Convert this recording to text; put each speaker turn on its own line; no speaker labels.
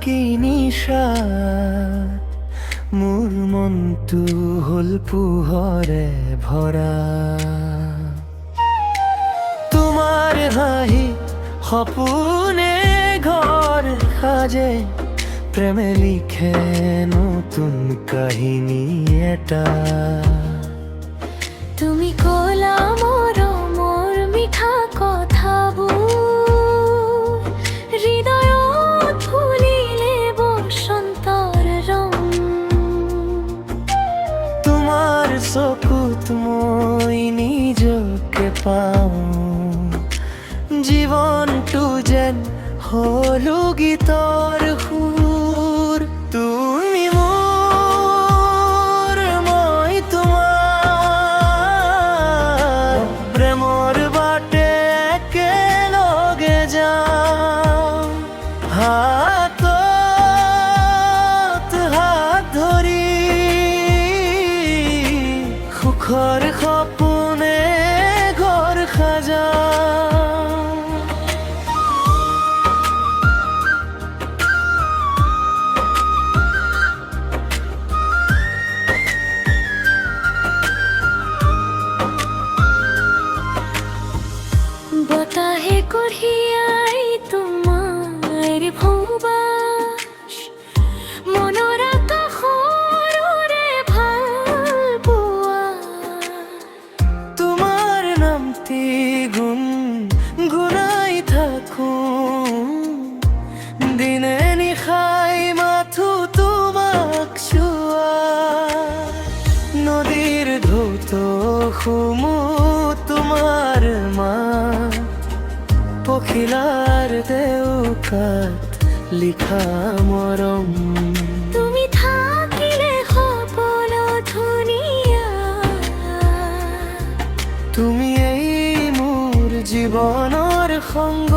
কি নিশা মোৰ মনটো হল পোহৰে ভৰা তোমাৰ হাঁহি সপোনে ঘৰ সাজে প্ৰেমে লিখে নতুন কাহিনী এটা
তুমি কলা মোৰ মিঠা কথাবোৰ হৃদয়ত ফুলিলে বসন্তৰ ৰং
তোমাৰ চকুত মই নিজকে পাওঁ জীৱনটো যেন হলো গীতৰ সুৰ তুমি মোৰ মই তোমাৰ প্ৰেমৰ বাটে একেলগে যাওঁ হাতত হাত ধৰি সুখৰ সপোনে ঘৰ সাজাওঁ
বতাহে কঢ়িয়াই তোমাৰ ভৌবাস মনৰ আকাশৰে ভাল পোৱা
তোমাৰ নামটি গুণ গুণাই থাকো দিনে নিশাই মাথো তোমাক চোৱা নদীৰ ঢৌত সুমো তোমাৰ মাত পখিলাৰ দেউকাত লিখা মৰম
তুমি থাকিলে সপোন ধুনীয়া
তুমি এই মোৰ জীৱনৰ সংগ